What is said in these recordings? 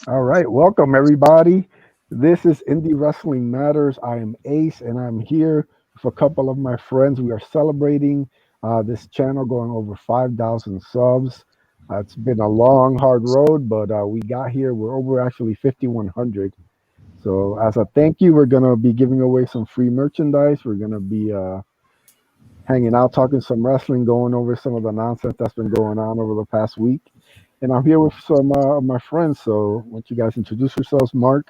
All right, welcome everybody. This is Indie Wrestling Matters. I am Ace, and I'm here with a couple of my friends. We are celebrating this channel going over 5,000 subs. It's been a long, hard road, but we got here. We're over actually 5,100. So as a thank you, we're gonna be giving away some free merchandise. We're gonna be hanging out, talking some wrestling, going over some of the nonsense that's been going on over the past week. And I'm here with some of my friends. So, why don't you guys introduce yourselves, Mark?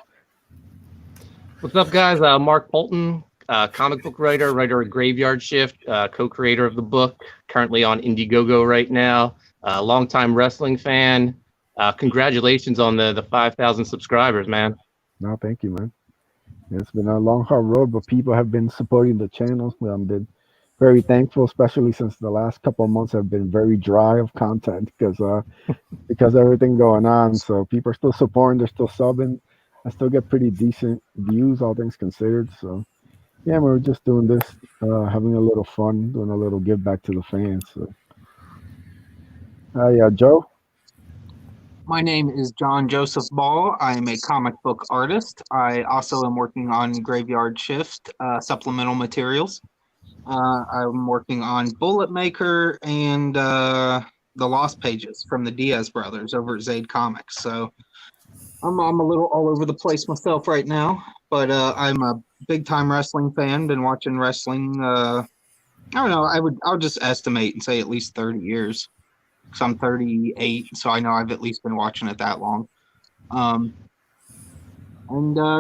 What's up, guys? Mark Polton, comic book writer, writer of Graveyard Shift, co-creator of the book, currently on Indiegogo right now, longtime wrestling fan. Congratulations on the 5,000 subscribers, man. No, thank you, man. It's been a long, hard road, but people have been supporting the channel. I've been very thankful, especially since the last couple of months have been very dry of content because of everything going on. So people are still supporting, they're still subbing. I still get pretty decent views, all things considered. So yeah, we're just doing this, having a little fun, doing a little give back to the fans. So, yeah, Joe. My name is John Joseph Ball. I am a comic book artist. I also am working on Graveyard Shift supplemental materials. I'm working on Bullet Maker and the Lost Pages from the Diaz brothers over at Zade Comics. So I'm a little all over the place myself right now, but I'm a big time wrestling fan. Been watching wrestling. I don't know. I would just estimate and say at least 30 years. Because I'm 38, so I know I've at least been watching it that long.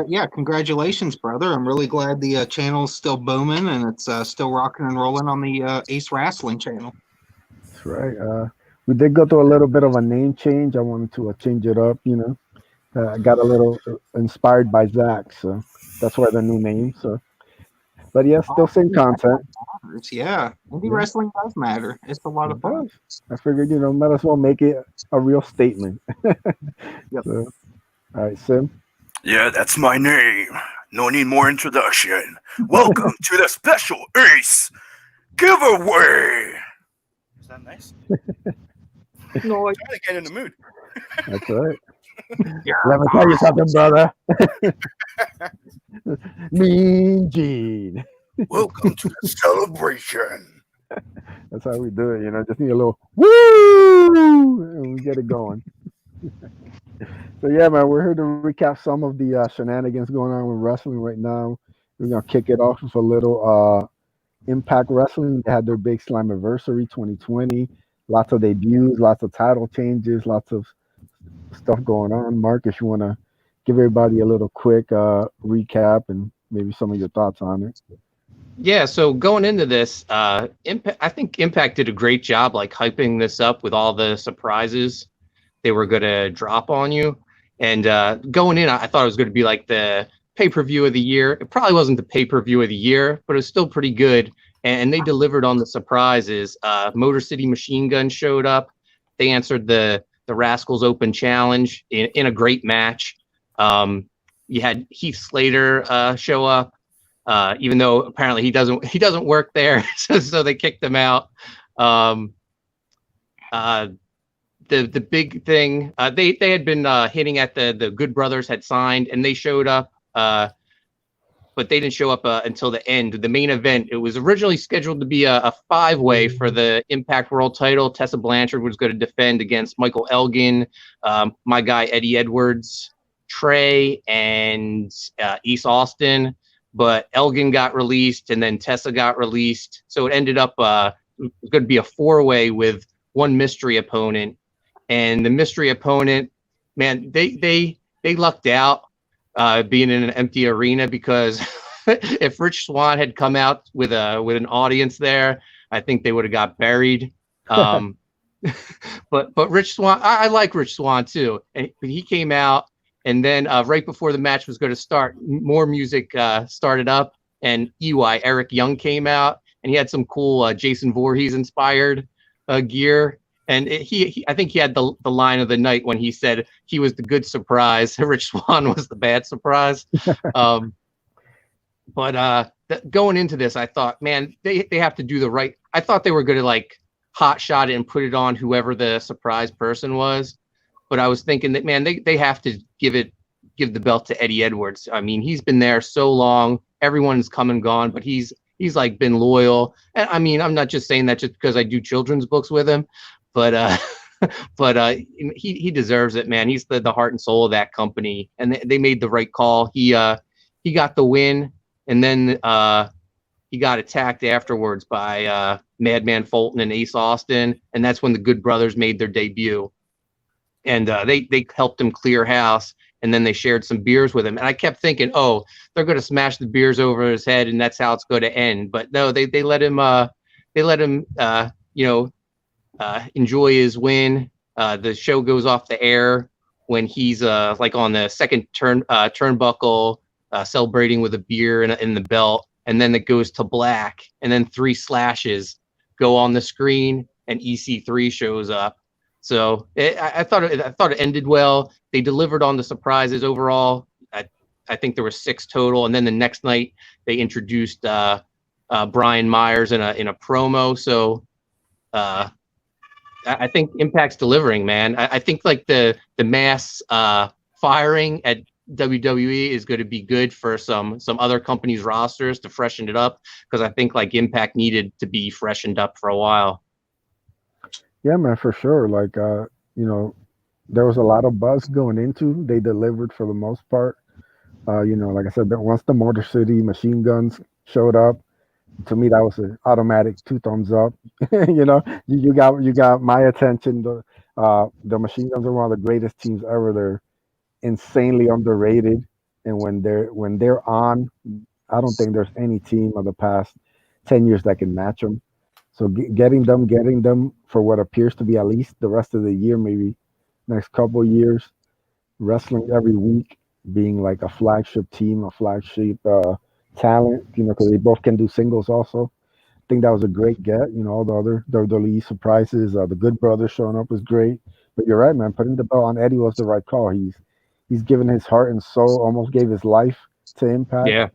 Yeah, congratulations, brother. I'm really glad the channel's still booming and it's still rocking and rolling on the Ace Wrestling channel. That's right. We did go through a little bit of a name change. I wanted to change it up, you know. I got a little inspired by Zach, so that's why the new name. So, but yeah, still same content. Yeah, indie wrestling does matter. It's a lot of It fun. does. I figured, might as well make it a real statement. Yep. So, all right, Sim. Yeah, that's my name. No need more introduction. Welcome to the special Ace giveaway. Is that nice? No, I'm trying to get in the mood. That's right. Let me tell you something, brother. Mean Gene. Welcome to the celebration. That's how we do it. Just need a little woo, and we get it going. So yeah, man, we're here to recap some of the shenanigans going on with wrestling right now. We're gonna kick it off with a little Impact Wrestling. They had their big Slammiversary 2020. Lots of debuts, lots of title changes, lots of stuff going on. Mark, if you want to give everybody a little quick recap and maybe some of your thoughts on it. Yeah, so going into this, I think Impact did a great job, like hyping this up with all the surprises they were going to drop on you. And going in, I thought it was going to be like the pay-per-view of the year. It probably wasn't the pay-per-view of the year, but it was still pretty good. And they delivered on the surprises. Motor City Machine Gun showed up. They answered the Rascals Open Challenge in a great match. You had Heath Slater show up. Even though apparently he doesn't work there, so they kicked him out. The big thing, they had been hitting at the Good Brothers had signed, and they showed up, but they didn't show up until the end. The main event, it was originally scheduled to be a 5-way for the Impact World Title. Tessa Blanchard was going to defend against Michael Elgin, my guy Eddie Edwards, Trey, and East Austin. But Elgin got released, and then Tessa got released. So it ended up it was going to be a 4-way with one mystery opponent. And the mystery opponent, man, they lucked out being in an empty arena, because if Rich Swann had come out with an audience there, I think they would have got buried. But Rich Swann, I like Rich Swann too, and he came out. And then right before the match was going to start, more music started up, and EY, Eric Young, came out, and he had some cool Jason Voorhees inspired gear. And I think he had the line of the night when he said he was the good surprise, Rich Swann was the bad surprise. But going into this, I thought, man, they have to do the right. I thought they were going to like hot shot it and put it on whoever the surprise person was. But I was thinking that, man, they have to give the belt to Eddie Edwards. I mean, he's been there so long. Everyone's come and gone, but he's like been loyal. And I mean, I'm not just saying that just because I do children's books with him, but but he deserves it, man. He's the heart and soul of that company, and they made the right call. He got the win, and then he got attacked afterwards by Madman Fulton and Ace Austin, and that's when the Good Brothers made their debut. And they helped him clear house, and then they shared some beers with him. And I kept thinking, oh, they're going to smash the beers over his head, and that's how it's going to end. But no, they let him enjoy his win. The show goes off the air when he's like on the second turnbuckle, celebrating with a beer in the belt, and then it goes to black, and then 3 slashes go on the screen, and EC3 shows up. So I thought it ended well. They delivered on the surprises overall. I think there were 6 total, and then the next night they introduced Brian Myers in a promo. So I think Impact's delivering, man. I think like the mass firing at WWE is going to be good for some other companies' rosters to freshen it up, because I think like Impact needed to be freshened up for a while. Yeah, man, for sure. Like, there was a lot of buzz going into. They delivered for the most part. Like I said, once the Motor City Machine Guns showed up, to me that was an automatic 2 thumbs up. You got my attention. The Machine Guns are one of the greatest teams ever. They're insanely underrated, and when they're on, I don't think there's any team of the past 10 years that can match them. So getting them for what appears to be at least the rest of the year, maybe next couple of years, wrestling every week, being like a flagship team, a flagship talent, because they both can do singles also. I think that was a great get. All the other WWE surprises, the Good Brothers showing up was great. But you're right, man. Putting the belt on Eddie was the right call. He's given his heart and soul, almost gave his life to Impact. Yeah.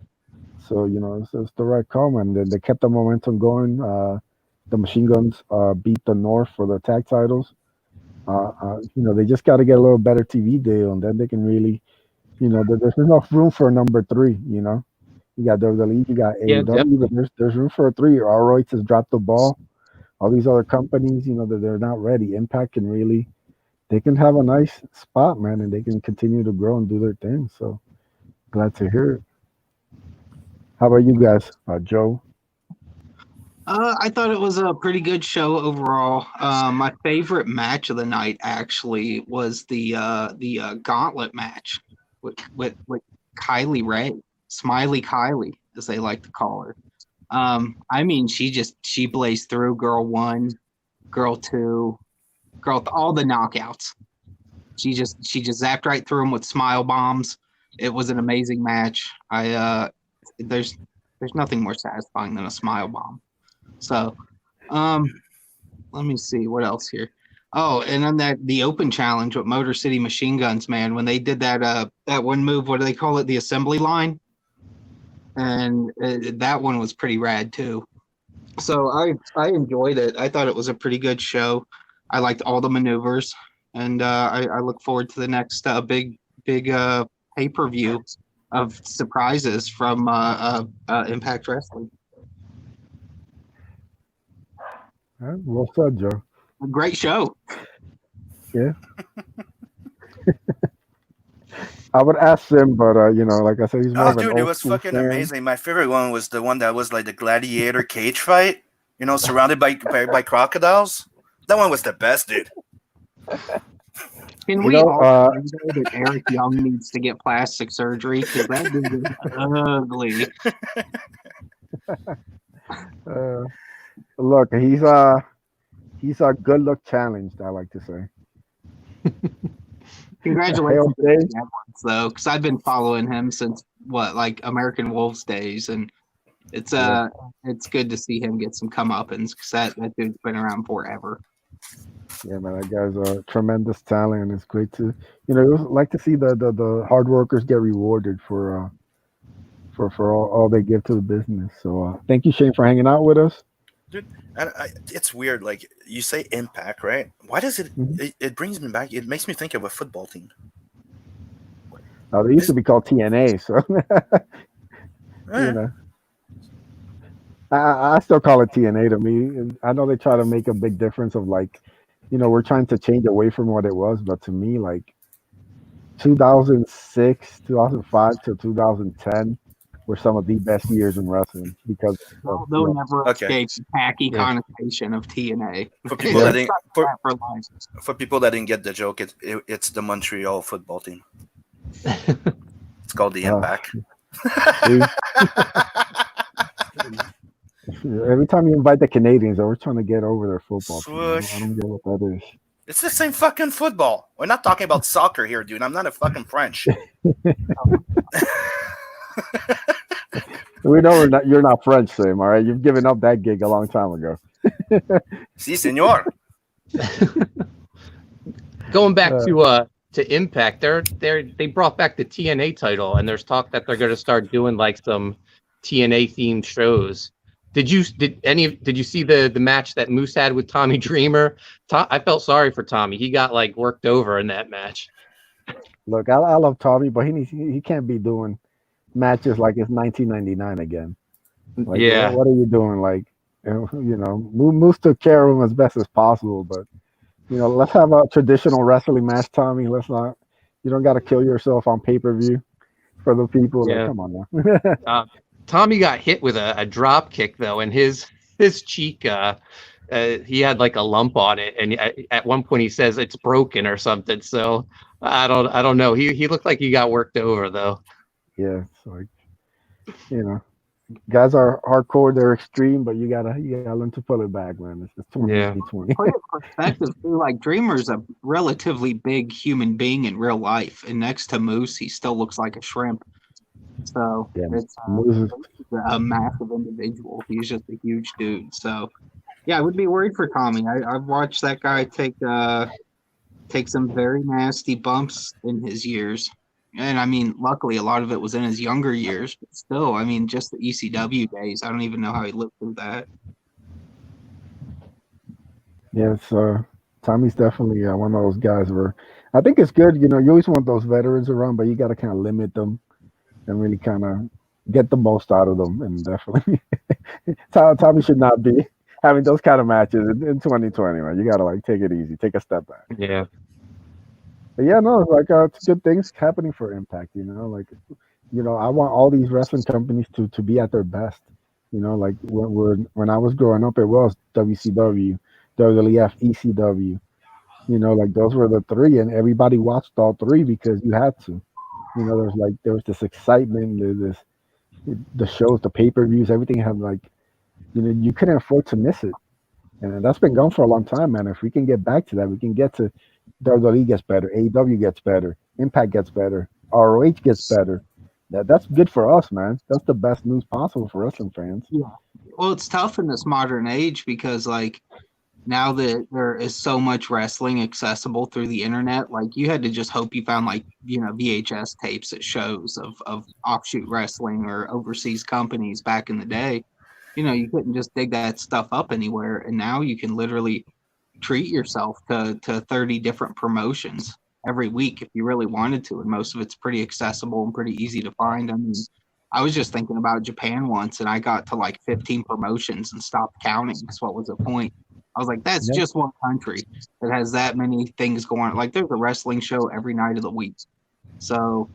So it's the right call, man. They kept the momentum going. The Machine Guns beat the North for the tag titles. They just got to get a little better TV deal, and then they can really, there's enough room for a number 3. You got WWE, you got AEW, but there's room for a 3. ROH has dropped the ball. All these other companies, that they're not ready. Impact can really, they can have a nice spot, man, and they can continue to grow and do their thing. So glad to hear it. How about you guys, Joe? I thought it was a pretty good show overall. My favorite match of the night actually was the gauntlet match with Kylie Ray, Smiley Kylie, as they like to call her. I mean, she blazed through girl 1, girl 2, all the knockouts. She just zapped right through them with smile bombs. It was an amazing match. There's nothing more satisfying than a smile bomb. So, let me see what else here. Oh, and then the open challenge with Motor City Machine Guns, man, when they did that one move, what do they call it? The assembly line. And that one was pretty rad too. So I enjoyed it. I thought it was a pretty good show. I liked all the maneuvers, and I look forward to the next big pay-per-view of surprises from Impact Wrestling. Well said, Joe. A great show. Yeah. I would ask him, but like I said, he's more of an dude, it old was school fucking fan. amazing. My favorite one was the one that was like the gladiator cage fight, surrounded by crocodiles. That one was the best, dude. Can we all agree that Eric Young needs to get plastic surgery? Because that dude is ugly. Look, he's a good look challenged, I like to say. Congratulations, Edwards, though, because I've been following him since American Wolves days, and it's good to see him get some comeuppance, because that dude's been around forever. Yeah, man, that guy's a tremendous talent, and it's great to like to see the hard workers get rewarded for all they give to the business. So thank you, Shane, for hanging out with us. dude. And it's weird. Like you say, Impact, right? Why does it? Mhm. It brings me back. It makes me think of a football team. They used Is, to be called TNA, so you eh, know. I still call it TNA to me. And I know they try to make a big difference of like, we're trying to change away from what it was, but to me, like 2006, 2005 to 2010 were some of the best years in wrestling because of They'll never okay. escape the tacky Yeah. connotation of TNA. For people Yeah. that didn't, for, For life. for people that didn't get the joke, it's the Montreal football team. It's called the Uh, Impact. see, every time you invite the Canadians, they're always trying to get over their football team. I Swoosh. don't get what that It's the same fucking football. We're not talking about soccer here, dude. I'm not a fucking French. We know you're not French, Sam. All right, you've given up that gig a long time ago. Si, senor. Going back Uh, to Impact, they brought back the TNA title, and there's talk that they're going to start doing like some TNA themed shows. Did you see the match that Moose had with Tommy Dreamer? I felt sorry for Tommy. He got like worked over in that match. Look, I love Tommy, but he can't be doing matches like it's 1999 again. Like, Yeah, what are you doing? Like, Moose took care of him as best as possible, but let's have a traditional wrestling match, Tommy. Let's not. You don't got to kill yourself on pay-per-view for the people. Like, yeah. come on now. Tommy got hit with a drop kick though, and his cheek. He had like a lump on it, and at one point he says it's broken or something. So I don't know. He looked like he got worked over though. Yeah, it's like you know, guys are hardcore. They're extreme, but you gotta learn to pull it back, man. It's Yeah. 2020. Put it in perspective too, like Dreamer's a relatively big human being in real life, and next to Moose, he still looks like a shrimp. So Yeah, it's Moose is a massive individual. He's just a huge dude. So yeah, I would be worried for Tommy. I've watched that guy take some very nasty bumps in his years. And I mean, luckily, a lot of it was in his younger years, but still, I mean, just the ECW days. I don't even know how he lived through that. Yeah, it's Tommy's definitely one of those guys where I think it's good. You always want those veterans around, but you got to kind of limit them and really kind of get the most out of them. And definitely, Tommy should not be having those kind of matches in 2020. Man, you got to like take it easy, take a step back. Yeah. But yeah, no, it's like it's good things happening for Impact. Like I want all these wrestling companies to be at their best. Like when I was growing up, it was WCW, WWF, ECW. Like those were the three, and everybody watched all three because you had to. There was this excitement, the shows, the pay-per-views, everything had like you couldn't afford to miss it, and that's been gone for a long time, man. If we can get back to that, we can get to WWE gets better, AEW gets better, Impact gets better, ROH gets better. That's good for us, man. That's the best news possible for wrestling fans. Yeah. Well, it's tough in this modern age because, like, now that there is so much wrestling accessible through the internet, like, you had to just hope you found, like, VHS tapes at shows of offshoot wrestling or overseas companies back in the day. You couldn't just dig that stuff up anywhere. And now you can literally treat yourself to 30 different promotions every week if you really wanted to, and most of it's pretty accessible and pretty easy to find. I mean, I was just thinking about Japan once, and I got to like 15 promotions and stopped counting because what was the point? I was like, that's Yep. just one country that has that many things going on. Like, there's a wrestling show every night of the week. So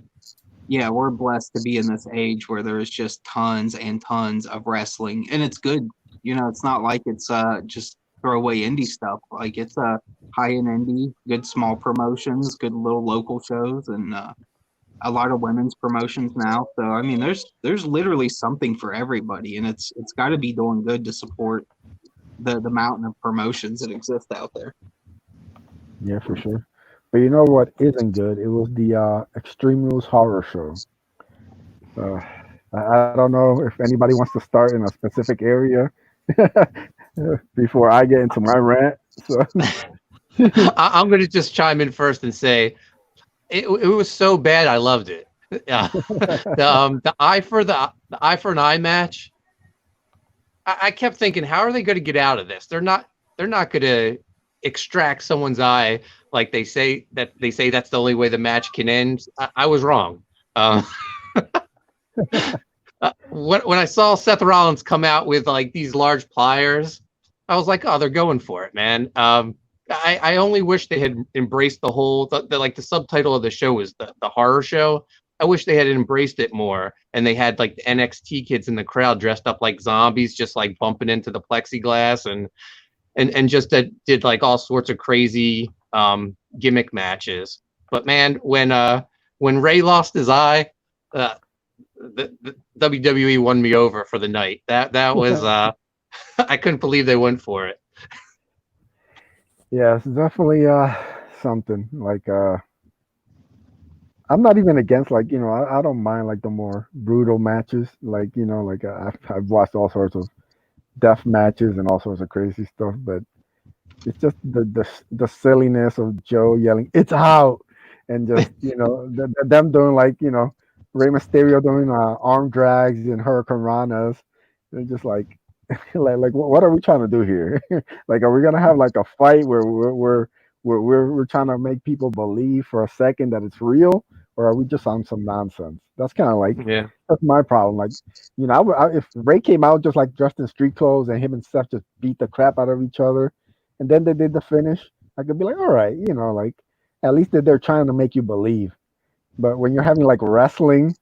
yeah, we're blessed to be in this age where there's just tons and tons of wrestling, and it's good. It's not like it's just throwaway indie stuff. Like, it's a high-end indie, good small promotions, good little local shows, and a lot of women's promotions now. So I mean, there's literally something for everybody, and it's got to be doing good to support the mountain of promotions that exist out there. Yeah, for sure. But you know what isn't good? It was the Extreme Rules horror show. Uh, I don't know if anybody wants to start in a specific area before I get into my rant. So I'm going to just chime in first and say it was so bad I loved it. The eye for an eye match. I kept thinking, how are they going to get out of this? They're not going to extract someone's eye like they say that's the only way the match can end. I was wrong. When I saw Seth Rollins come out with like these large pliers, I was like, oh, they're going for it, man. I only wish they had embraced the whole like the subtitle of the show was the horror show. I wish they had embraced it more, and they had like the NXT kids in the crowd dressed up like zombies, just like bumping into the plexiglass and just did like all sorts of crazy gimmick matches. But man, when Ray lost his eye, the WWE won me over for the night. That was I couldn't believe they went for it. Yeah, it's definitely something like I'm not even against like I don't mind like the more brutal matches like like I've watched all sorts of death matches and all sorts of crazy stuff, but it's just the silliness of Joe yelling "It's out" and just them doing like Rey Mysterio doing arm drags and Hurricane Ranas. They're just like like what are we trying to do here? Like, are we gonna have like a fight where we're trying to make people believe for a second that it's real, or are we just on some nonsense? That's kind of like Yeah. that's my problem. Like, if Ray came out just like dressed in street clothes and him and Seth just beat the crap out of each other, and then they did the finish, I could be like, all right, like at least they're trying to make you believe. But when you're having like wrestling,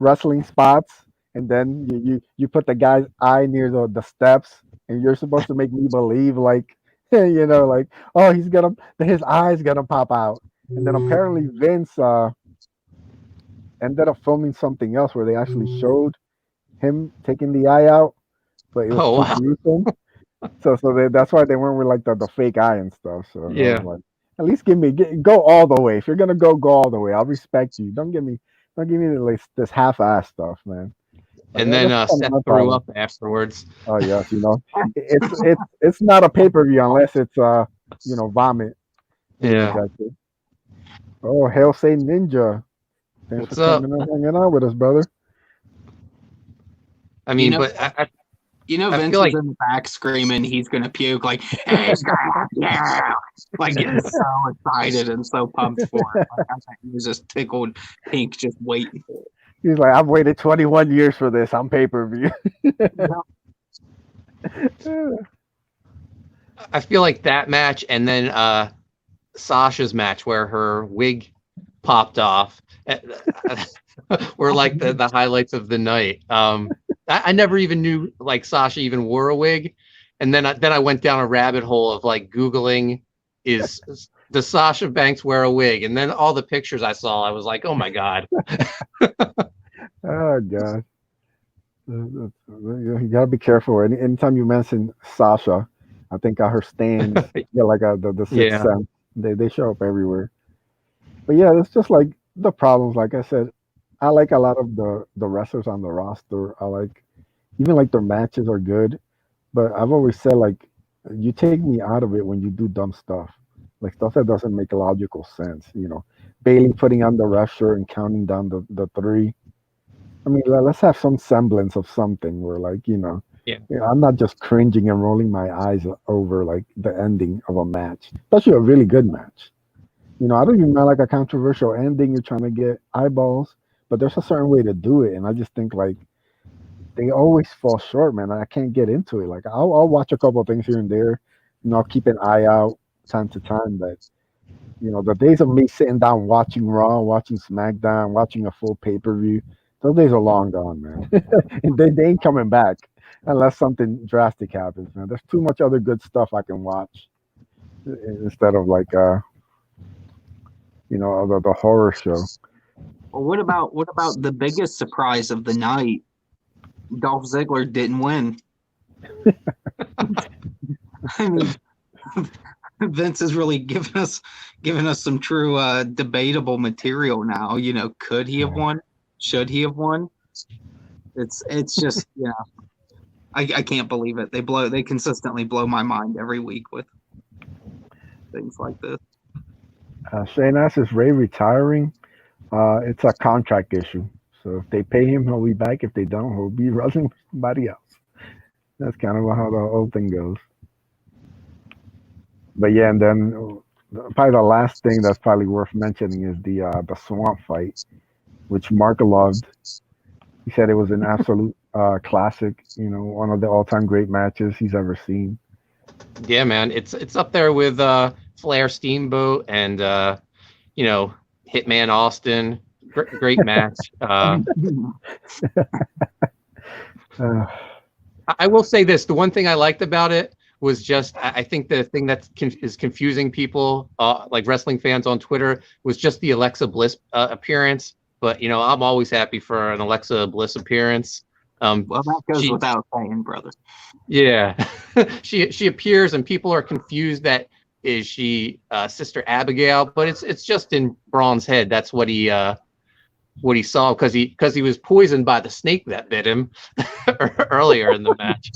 wrestling spots, and then you put the guy's eye near the steps, and you're supposed to make me believe like, like, oh, his eye's gonna pop out, and then apparently Vince ended up filming something else where they actually showed him taking the eye out, but it was Oh too wow. gruesome. That's why they went with like the fake eye and stuff. So I was Yeah. like, at least go all the way. If you're gonna go all the way, I'll respect you. Don't give me like this half-ass stuff, man. Like And then that's kind of Seth my threw problem. up afterwards. Oh yes, it's not a pay-per-view unless it's vomit being Yeah. injected. Oh, Hail Satan Ninja, thanks for What's up? coming and hanging out with us, brother. I You mean, know, but I I Vince feel was like in the back screaming he's gonna puke, like, hey, yeah, like getting so excited and so pumped for it. Like, I think he was just tickled pink, just waiting for it. He's like, I've waited 21 years for this on pay-per-view. I feel like that match and then Sasha's match where her wig popped off were like the highlights of the night. I never even knew like Sasha even wore a wig, and then I went down a rabbit hole of like Googling does Sasha Banks wear a wig, and then all the pictures I saw, I was like, oh my god. Oh god. You gotta be careful. Anytime you mention Sasha, I think her stands, like the Sixth Yeah. Sense. They show up everywhere. But yeah, it's just like the problems. Like I said, I like a lot of the wrestlers on the roster. I like even like their matches are good. But I've always said like you take me out of it when you do dumb stuff, like stuff that doesn't make logical sense. Bailey putting on the ref shirt and counting down the three. I mean, let's have some semblance of something where, like, Yeah. I'm not just cringing and rolling my eyes over like the ending of a match, especially a really good match. I don't even mind like a controversial ending. You're trying to get eyeballs, but there's a certain way to do it, and I just think like they always fall short, man. I can't get into it. Like, I'll watch a couple of things here and there. I'll keep an eye out time to time, but the days of me sitting down watching Raw, watching SmackDown, watching a full pay-per-view, those days are long gone, man. And they ain't coming back unless something drastic happens, man. There's too much other good stuff I can watch instead of like the horror show. Well, what about the biggest surprise of the night? Dolph Ziggler didn't win. I mean, Vince has really given us some true debatable material now. Could he have won? Should he have won? It's just I can't believe it. They consistently blow my mind every week with things like this. Shane asks, is Ray retiring? It's a contract issue. So if they pay him, he'll be back. If they don't, he'll be wrestling with somebody else. That's kind of how the whole thing goes. But yeah, and then probably the last thing that's probably worth mentioning is the swamp fight, which Mark loved. He said it was an absolute classic. One of the all-time great matches he's ever seen. Yeah, man, it's up there with Flair Steamboat and Hitman Austin. Great match. Uh, I will say this: the one thing I liked about it was just I think the thing that is confusing people, like wrestling fans on Twitter, was just the Alexa Bliss appearance. But I'm always happy for an Alexa Bliss appearance. Well, that goes without saying, brother. Yeah, she appears and people are confused that is she Sister Abigail, but it's just in Braun's head. That's what he saw because he was poisoned by the snake that bit him earlier in the match.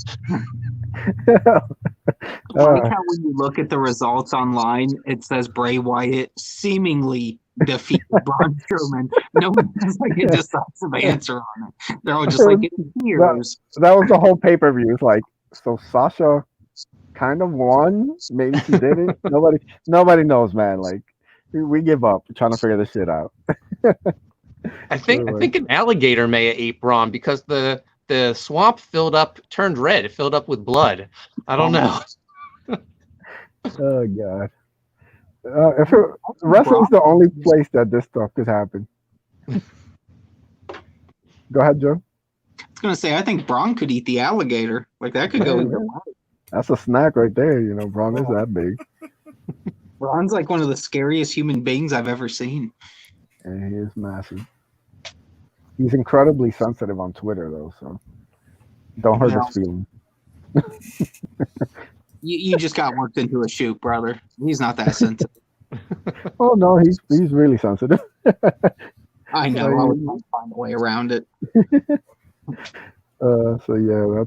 I like how when you look at the results online, it says Bray Wyatt seemingly defeated Braun Strowman. No one has like a decisive answer on it. They're all just like in tears. That was the whole pay-per-view. It's like, so Sasha kind of won. Maybe she didn't. Nobody knows, man. Like, we give up trying to figure this shit out. I think an alligator may have ate Braun because the swamp turned red. It filled up with blood. I don't know. Oh god. Wrestling's the only place that this stuff could happen. Go ahead, Joe. I was gonna say I think Braun could eat the alligator. Like that could go either way. That's a snack right there. Braun is that big. Braun's like one of the scariest human beings I've ever seen. And he is massive. He's incredibly sensitive on Twitter, though, so don't hurt his feelings. You just got worked into a shoot, brother. He's not that sensitive. Oh no, he's really sensitive. I know. I would find a way around it. So yeah,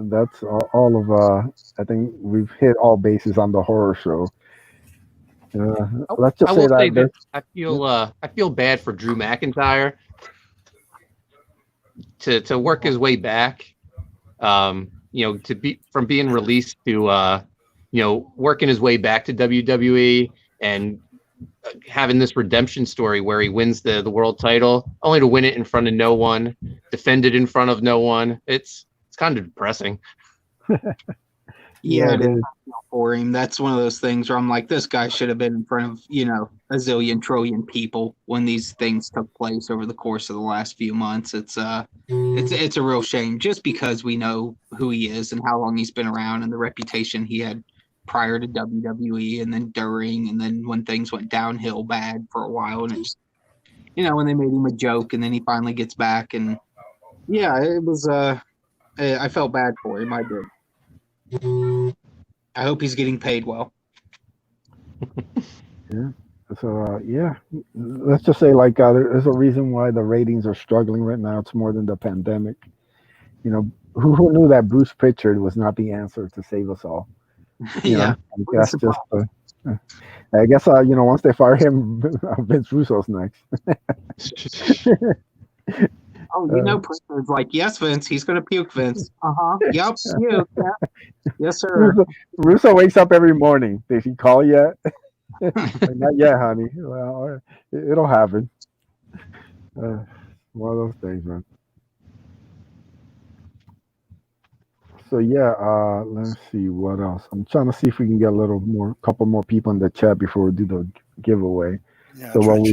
that's all of. I think we've hit all bases on the horror show. Let's just say that I feel bad for Drew McIntyre to work his way back. To be from being released to working his way back to WWE and having this redemption story where he wins the world title only to win it in front of no one, defend it in front of no one. It's kind of depressing. Yeah, it is for him. That's one of those things where I'm like, this guy should have been in front of, a zillion trillion people when these things took place over the course of the last few months. It's a real shame just because we know who he is and how long he's been around and the reputation he had prior to WWE and then during and then when things went downhill bad for a while and it's when they made him a joke and then he finally gets back and yeah, it was I felt bad for him. I did. I hope he's getting paid well. Yeah. So let's just say there's a reason why the ratings are struggling right now. It's more than the pandemic. Who knew that Bruce Pritchard was not the answer to save us all? That's just. I guess once they fire him, Vince Russo's next. Oh, Pritchard's like, yes, Vince, he's going to puke, Vince. Yep, puke. Yeah. Yes, sir. Russo wakes up every morning. Did he call yet? Not yet, honey. Well, it'll happen. One of those things, man. So yeah, let's see what else. I'm trying to see if we can get a couple more people in the chat before we do the giveaway. Yeah, so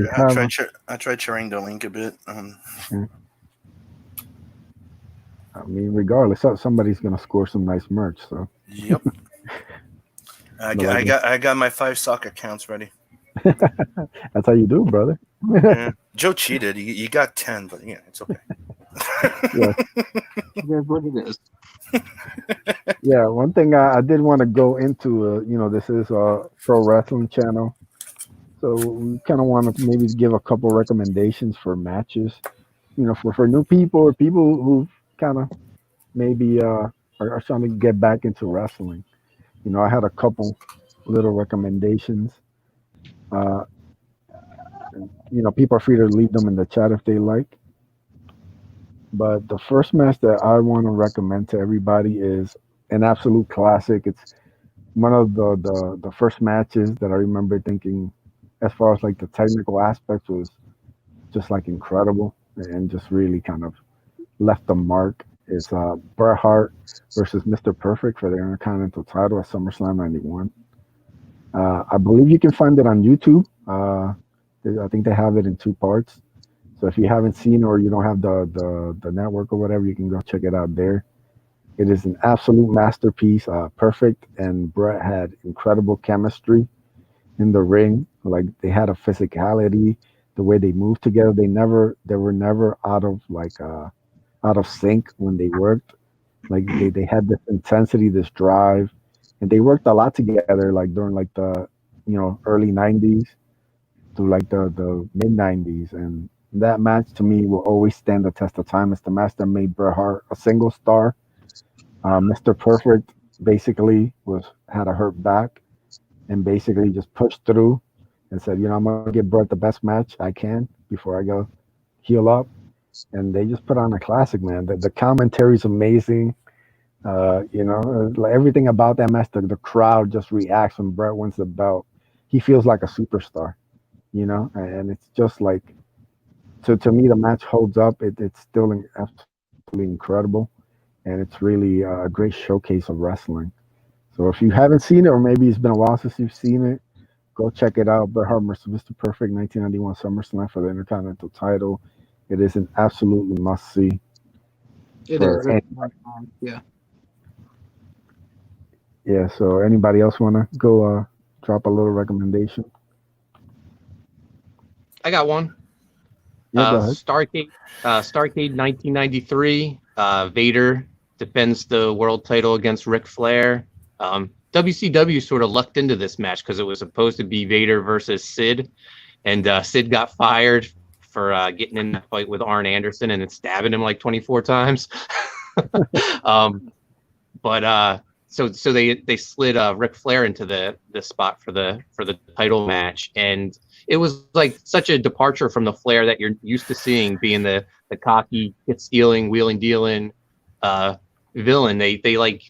I tried sharing the link a bit. I mean, regardless, somebody's gonna score some nice merch. So. Yep. I got my 5 sock accounts ready. That's how you do, brother. Yeah. Joe cheated. You got 10, but yeah, it's okay. Yeah. That's what it is. Yeah, one thing I did want to go into, this is a pro wrestling channel, so we kind of want to maybe give a couple recommendations for matches, for new people or people who kind of maybe are trying to get back into wrestling. I had a couple little recommendations. People are free to leave them in the chat if they like. But the first match that I want to recommend to everybody is an absolute classic. It's one of the first matches that I remember thinking, as far as like the technical aspects, was just like incredible and just really kind of left a mark. It's Bret Hart versus Mr. Perfect for the Intercontinental title at SummerSlam '91. I believe you can find it on YouTube. I think they have it in two parts. So if you haven't seen it or you don't have the network or whatever, you can go check it out there. It is an absolute masterpiece. Perfect and Brett had incredible chemistry in the ring. Like they had a physicality, the way they moved together. They were never out of sync when they worked. Like they had this intensity, this drive, and they worked a lot together. Like during like the early '90s to like the mid '90s, and that match to me will always stand the test of time. It's the match that made Bret Hart a single star. Mr. Perfect basically was had a hurt back and basically just pushed through and said, I'm gonna give Bret the best match I can before I go heal up. And they just put on a classic, man. The commentary is amazing. Like everything about that match, the crowd just reacts when Bret wins the belt. He feels like a superstar, and it's just like to me the match holds up. It's still absolutely incredible, and it's really a great showcase of wrestling. So if you haven't seen it, or maybe it's been a while since you've seen it, go check it out. Bret Hart versus Mr. Perfect, 1991 SummerSlam for the Intercontinental title. It is an absolutely must see It for is. any, Yeah. yeah. So anybody else want to go drop a little recommendation? I got one. Yeah, go ahead. Starcade 1993. Vader defends the world title against Ric Flair. WCW sort of lucked into this match because it was supposed to be Vader versus Sid, and Sid got fired for getting in that fight with Arn Anderson and then stabbing him like 24 times. um, but so they slid Ric Flair into the spot for the title match, and it was like such a departure from the Flair that you're used to seeing, being the cocky, hit stealing, wheeling dealing villain. They like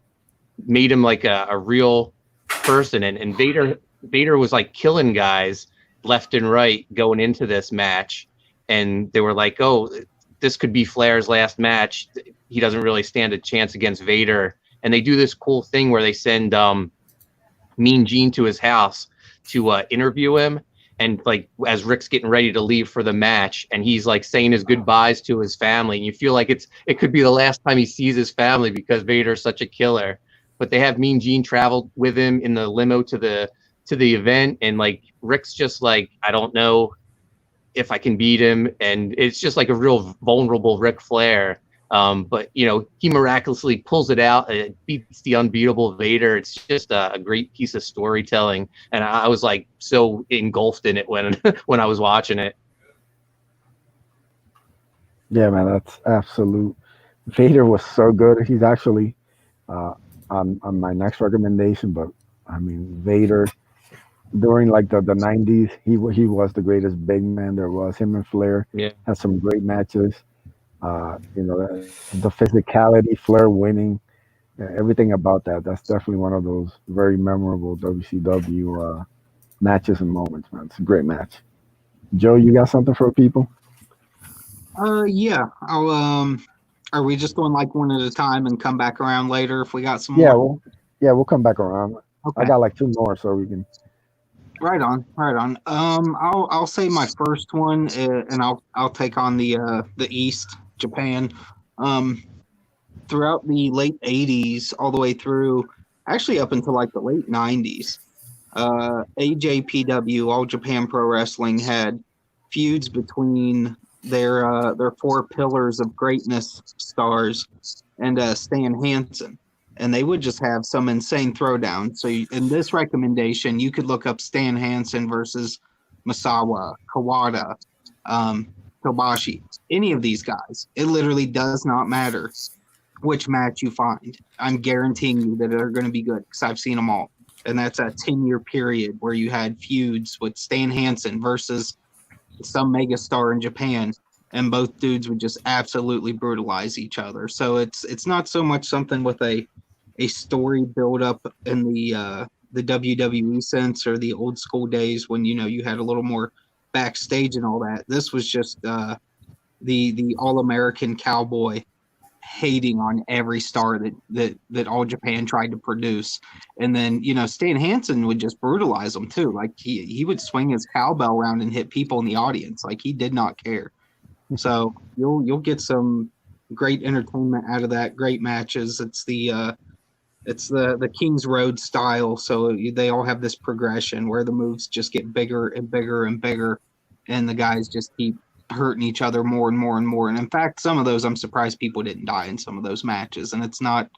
made him like a real person, and Vader was like killing guys left and right going into this match, and they were like, oh, this could be Flair's last match. He doesn't really stand a chance against Vader. And they do this cool thing where they send Mean Gene to his house to interview him. And like as Rick's getting ready to leave for the match, and he's like saying his goodbyes to his family, and you feel like it could be the last time he sees his family because Vader's such a killer. But they have Mean Gene travel with him in the limo to the event, and like Rick's just like, I don't know if I can beat him, and it's just like a real vulnerable Ric Flair. But he miraculously pulls it out and it beats the unbeatable Vader. It's just a great piece of storytelling, and I was like so engulfed in it when when I was watching it. Yeah, man, that's absolute. Vader was so good. He's actually uh, on my next recommendation, but I mean Vader during like the '90s, he was the greatest big man there was. Him and Flair Yeah, had some great matches. The physicality, Flair winning, everything about that. That's definitely one of those very memorable WCW matches and moments, man. It's a great match. Joe, you got something for people? Yeah. I'll Are we just going like one at a time and come back around later if we got some Yeah, more? we'll come back around. I Okay. got like two more, so we can. Right on, right on. I'll say my first one, and I'll take on the East, Japan. Um, Throughout the late '80s, all the way through, actually up until like the late '90s, AJPW, All Japan Pro Wrestling, had feuds between their four pillars of greatness stars and Stan Hansen, and they would just have some insane throwdown. So in this recommendation, you could look up Stan Hansen versus Masawa, Kawada, um, Kobashi, any of these guys. It literally does not matter which match you find. I'm guaranteeing you that they're going to be good because I've seen them all. And that's a 10-year period where you had feuds with Stan Hansen versus some megastar in Japan. and both dudes would just absolutely brutalize each other. So it's not so much something with a story build up in the WWE sense or the old school days when you had a little more backstage and all that. This was just the all American cowboy hating on every star that All Japan tried to produce. And then, Stan Hansen would just brutalize them too. Like he would swing his cowbell around and hit people in the audience. Like he did not care. So you'll get some great entertainment out of that, great matches. It's the King's Road style. So they all have this progression where the moves just get bigger and bigger and bigger, and the guys just keep hurting each other more and more and more. And in fact, some of those, I'm surprised people didn't die in some of those matches. And it's not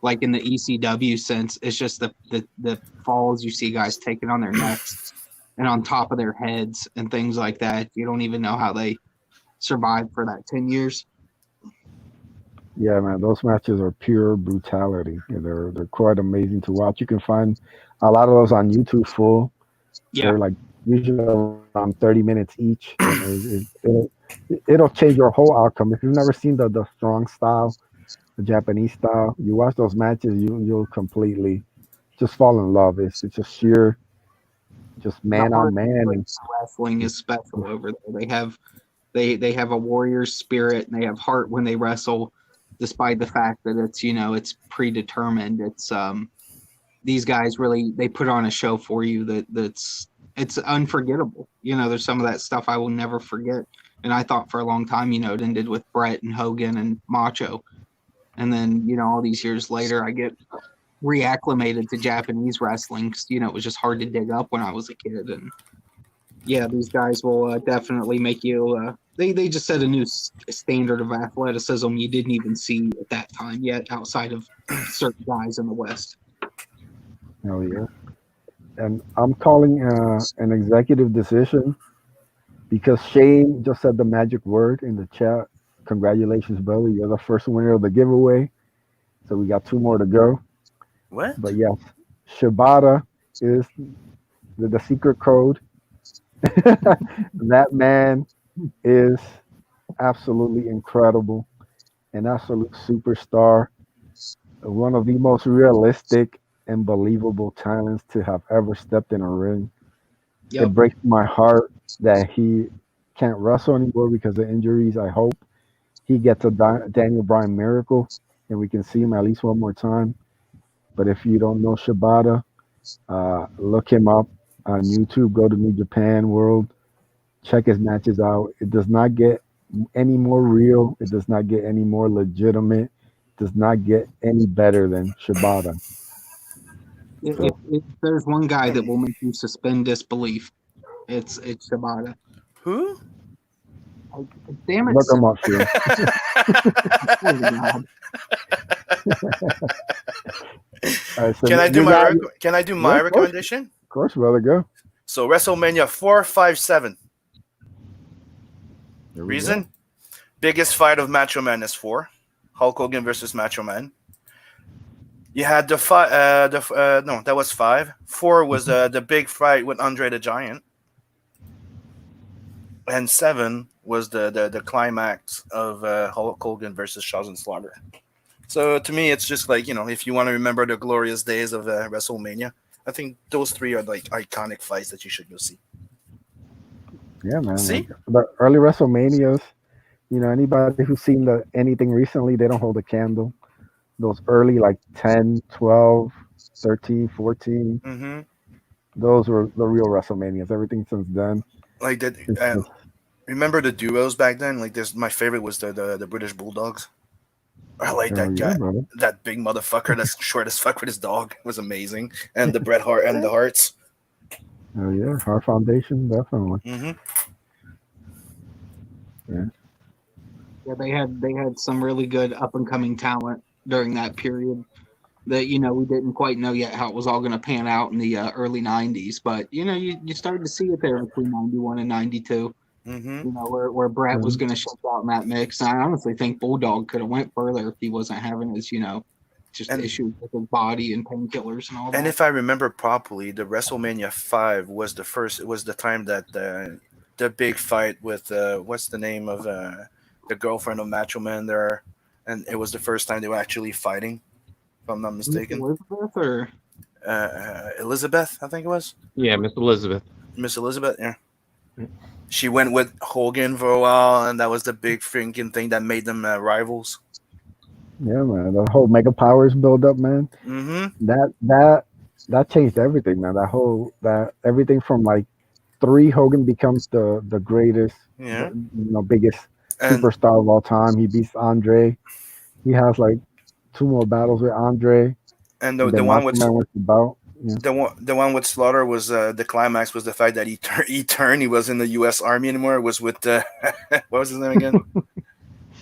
like in the ECW sense. It's just the falls you see guys taking on their necks and on top of their heads and things like that. You don't even know how they survived for that 10 years. Yeah, man, those matches are pure brutality. They're quite amazing to watch. You can find a lot of those on YouTube full. Yeah. They're like usually around 30 minutes each, and it'll change your whole outcome. If you've never seen the strong style, the Japanese style, you watch those matches, you'll completely just fall in love. It's just sheer, just The man on heart man, of and wrestling is special over there. They have a warrior's spirit and they have heart when they wrestle, despite the fact that it's predetermined. It's these guys really, they put on a show for you it's unforgettable. There's some of that stuff I will never forget. And I thought for a long time, it ended with Brett and Hogan and Macho. And then, all these years later, I get reacclimated to Japanese wrestling because, it was just hard to dig up when I was a kid. And yeah, these guys will definitely make you, they just set a new standard of athleticism you didn't even see at that time yet outside of certain guys in the West. hell yeah. And I'm calling an executive decision because Shane just said the magic word in the chat. Congratulations, brother! You're the first winner of the giveaway. So we got two more to go. What? But yes, Shibata is the secret code. That man is absolutely incredible, an absolute superstar, one of the most realistic and believable talents to have ever stepped in a ring. It Yep. breaks my heart that he can't wrestle anymore because of injuries. I hope he gets a Daniel Bryan miracle and we can see him at least one more time. But if you don't know Shibata, look him up on YouTube. Go to New Japan World. Check his matches out. It does not get any more real. It does not get any more legitimate. It does not get any better than Shibata. If there's one guy that will make you suspend disbelief, it's Shibata. Who? Damn it, Look him son. up, Phil. Oh, God. All right, so Can I do you my got, can I do yeah, my recommendation? of course, brother, go. So WrestleMania 457. Here we Reason? go. Biggest fight of Macho Man is 4. Hulk Hogan versus Macho Man. You had the five. No, that was 5. 4 was the big fight with Andre the Giant, and 7 was the climax of Hulk Hogan versus Shaw's and Slaughter. So to me, it's just like, if you want to remember the glorious days of WrestleMania, I think those 3 are like iconic fights that you should go see. Yeah, man. See? Like the early WrestleManias, anybody who's seen anything recently, they don't hold a candle. Those early, like 10, 12, 13, 14, Mm-hmm. those were the real WrestleManias. Everything since then, Like that. it's just, Remember the duos back then? Like this, my favorite was the British Bulldogs. I like hell that yeah, guy, brother. that big motherfucker that's short as fuck with his dog. It was amazing. And the Bret Hart and the Hearts. Hell yeah. Heart Foundation, definitely. Mm-hmm. Yeah. Yeah, they had some really good up and coming talent during that period that we didn't quite know yet how it was all going to pan out in the early 90s, but you started to see it there between 91 and 92, Mm-hmm. where Brett was Mhm. going to shake out in that mix. And I honestly think Bulldog could have went further if he wasn't having his just And issues with his body and painkillers and all and that. if I remember properly, the WrestleMania 5 was the first. It was the time that the big fight with what's the name of the girlfriend of Macho Man there, and it was the first time they were actually fighting, if I'm not mistaken. Elizabeth or Elizabeth, I think it was Yeah, Miss Elizabeth. Miss Elizabeth. Yeah, she went with Hogan for a while, and that was the big freaking thing that made them rivals. Yeah, man. The whole Mega Powers build up, man. Mm-hmm. That that that changed everything, man. That everything from like three, Hogan becomes the greatest, Yeah, biggest and superstar of all time. He beats Andre. He has like two more battles with Andre, and the then one Macho with Man wins the bout. Yeah, the one with Slaughter was the climax was the fact that he turned. He was in the U.S. Army anymore. It was with what was his name again?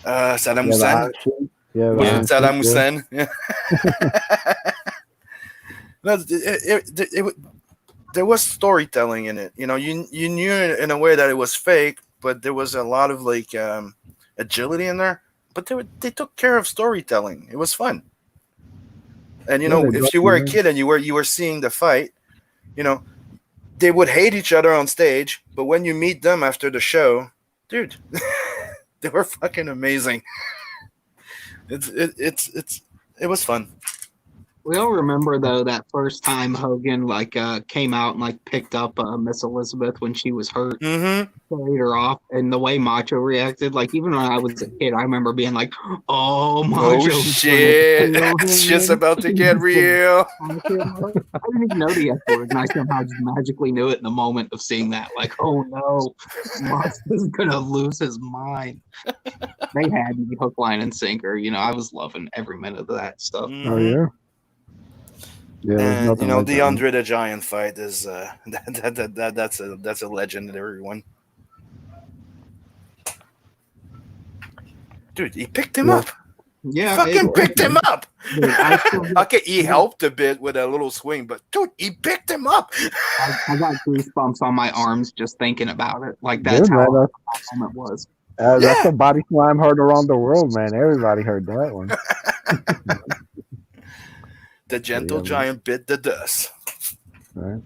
Saddam yeah, the Hussein. Iron Sheik. Yeah, It the was Yeah. with Iron Sheik. Saddam Yeah, Hussein. Yeah. No, there was storytelling in it. You knew in a way that it was fake, but there was a lot of like agility in there. But they took care of storytelling. It was fun. And yeah, they if brought you you were a in. kid and you were seeing the fight, you know, they would hate each other on stage, but when you meet them after the show, dude, they were fucking amazing. It was fun. we all remember though that first time Hogan came out and like picked up Miss Elizabeth when she was hurt, Mm-hmm. carried her off, and the way Macho reacted. Like even when I was a kid, I remember being like, "Oh, Oh Macho's gonna shit! kill It's just him." about to get real. I didn't even know the F word, and I somehow just magically knew it in the moment of seeing that. Like, oh no, Macho's gonna lose his mind. They had me hook, line, and sinker. I was loving every minute of that stuff. Oh Mm-hmm. yeah, yeah. There's And nothing like the that. Andre the Giant fight is that's a legendary one. Dude, he picked him Yeah, up. Yeah, Fucking picked him up. dude, I still get, Okay, he helped a bit with a little swing, but dude, he picked him up. I got goosebumps on my arms just thinking about it. Like that's good man. how that moment was. That's Yeah. a body slam heard around the world, man. Everybody heard that one. The So, gentle yeah, man. giant bit the dust. Right.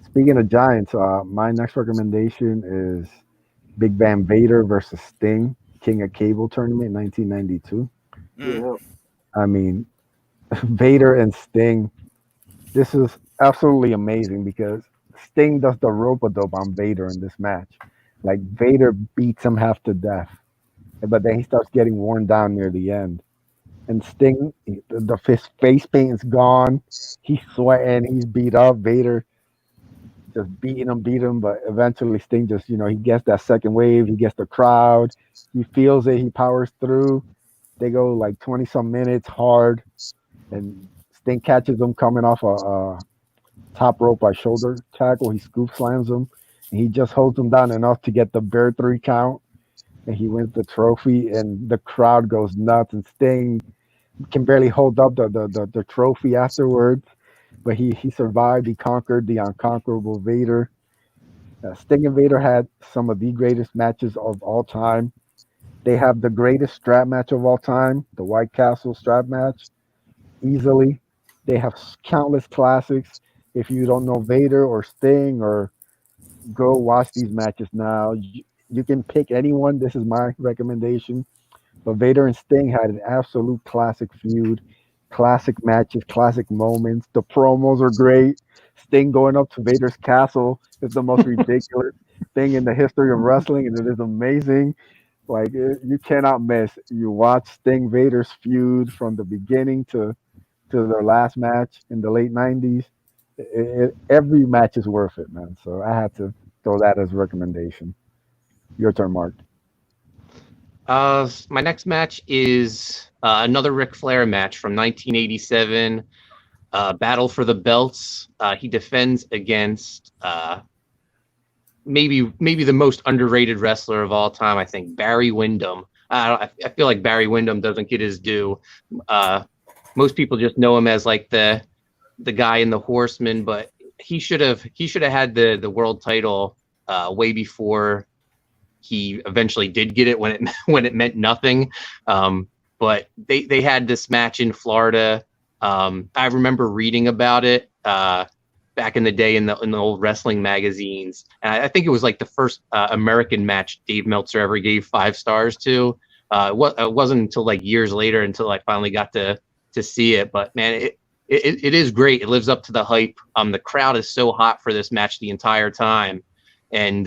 Speaking of giants, my next recommendation is Big Van Vader versus Sting, King of Cable tournament, 1992. Mm. Yeah. I mean, Vader and Sting. This is absolutely amazing because Sting does the rope a dope on Vader in this match. Like Vader beats him half to death, but then he starts getting worn down near the end. And Sting, his face paint is gone. He's sweating. He's beat up. Vader just beating him. But eventually, Sting just, he gets that second wave. He gets the crowd. He feels it. He powers through. They go like 20 some minutes hard. And Sting catches him coming off a top rope by shoulder tackle. He scoop slams him. And he just holds him down enough to get the bare 3 count. And he wins the trophy. And the crowd goes nuts. And Sting can barely hold up the trophy afterwards. But he survived. He conquered the unconquerable Vader. Sting and Vader had some of the greatest matches of all time. They have the greatest strap match of all time, the White Castle strap match, easily. They have countless classics. If you don't know Vader or Sting, or go watch these matches now. You can pick anyone. This is my recommendation. But Vader and Sting had an absolute classic feud, classic matches, classic moments. The promos are great. Sting going up to Vader's castle is the most ridiculous thing in the history of wrestling, and it is amazing. Like you cannot miss. You watch Sting Vader's feud from the beginning to their last match in the late '90s. Every match is worth it, man. So I had to throw that as a recommendation. Your turn, Mark. My next match is another Ric Flair match from 1987. Battle for the belts. He defends against maybe the most underrated wrestler of all time. I think Barry Windham. I feel like Barry Windham doesn't get his due. Most people just know him as like the guy in the Horseman, but he should have had the world title way before he eventually did get it, when it meant nothing. But they had this match in Florida. I remember reading about it back in the day in the old wrestling magazines. And I think it was like the first American match Dave Meltzer ever gave 5 stars to. It wasn't until like years later until I finally got to see it. But man, it is great. It lives up to the hype. The crowd is so hot for this match the entire time, and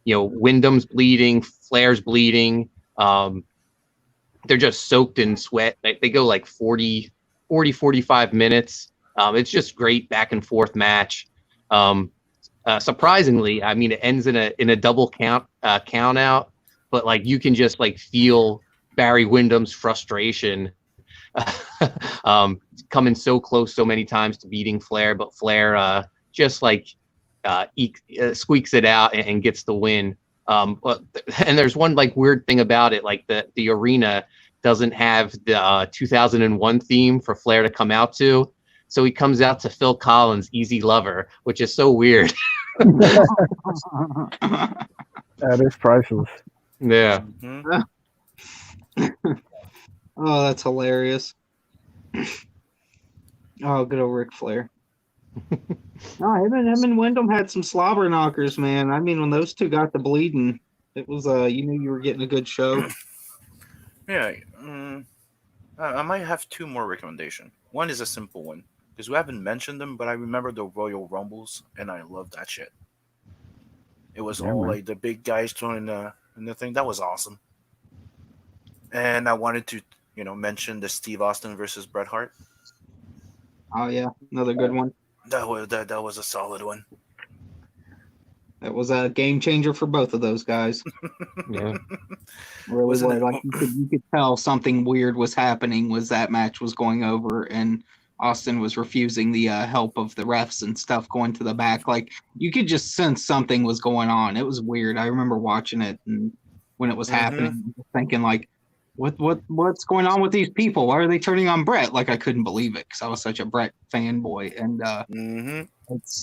Wyndham's bleeding, Flair's bleeding. They're just soaked in sweat. They go like 45 minutes. It's just great back and forth match. Surprisingly, I mean, it ends in a double count out, but like you can just like feel Barry Windham's frustration coming so close so many times to beating Flair, but Flair just like squeaks it out and gets the win. And there's one like weird thing about it, like the arena doesn't have the 2001 theme for Flair to come out to, so he comes out to Phil Collins' "Easy Lover," which is so weird. That is priceless. Yeah. Mm-hmm. Oh, that's hilarious. Oh, good old Ric Flair. No, him and Wyndham had some slobber knockers, man. I mean, when those two got the bleeding, it was you knew you were getting a good show. Yeah. I might have 2 more recommendations. One is a simple one because we haven't mentioned them, but I remember the Royal Rumbles, and I love that shit. It was all man. like the big guys throwing the thing. That was awesome. And I wanted to, mention the Steve Austin versus Bret Hart. Oh yeah, another good one. That was a solid one. That was a game changer for both of those guys. Yeah. Really, Wasn't it- like you could tell something weird was happening. Was that match was going over, and Austin was refusing the help of the refs and stuff, going to the back. Like you could just sense something was going on. It was weird. I remember watching it, and when it was happening, thinking like, what's going on with these people? Why are they turning on Brett? Like I couldn't believe it because I was such a Brett fanboy, and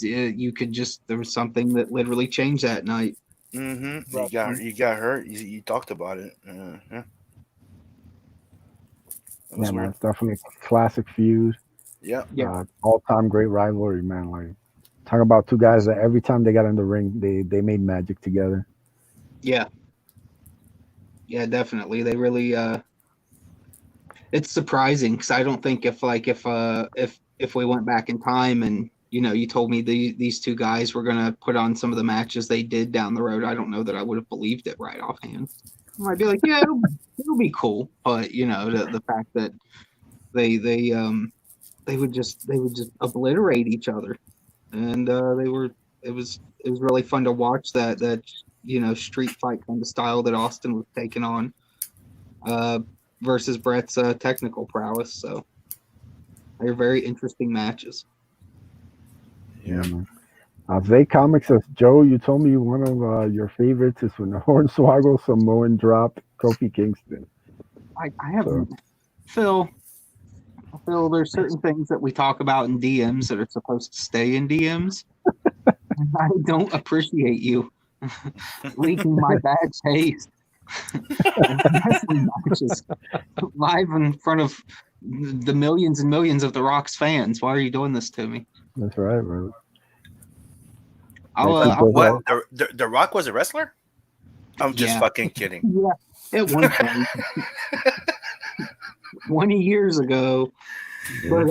you could just there was something that literally changed that night. You got hurt. You talked about it. Yeah. That was Yeah, man, weird. it's definitely a classic feud. Yeah. Yeah. All-time great rivalry, man. Like, talk about 2 guys that every time they got in the ring, they made magic together. Yeah. Yeah, definitely. They really it's surprising because I don't think if we went back in time and you told me these 2 guys were gonna put on some of the matches they did down the road, I don't know that I would have believed it right offhand. I might be like, yeah, it'll be cool, but the fact that they would just obliterate each other, and it was really fun to watch that street fight kind of style that Austin was taking on versus Brett's technical prowess. So they're very interesting matches. Yeah, man. Zay Comics says, Joe, you told me one of your favorites is when the Hornswoggle Samoan dropped Kofi Kingston. I haven't, Phil, there's certain things that we talk about in DMs that are supposed to stay in DMs. And I don't appreciate you leaking my bad taste. Wrestling matches live in front of the millions and millions of The Rock's fans. Why are you doing this to me? That's right, bro. What? The Rock was a wrestler? I'm just fucking kidding. Yeah, at one point, 20 years ago. But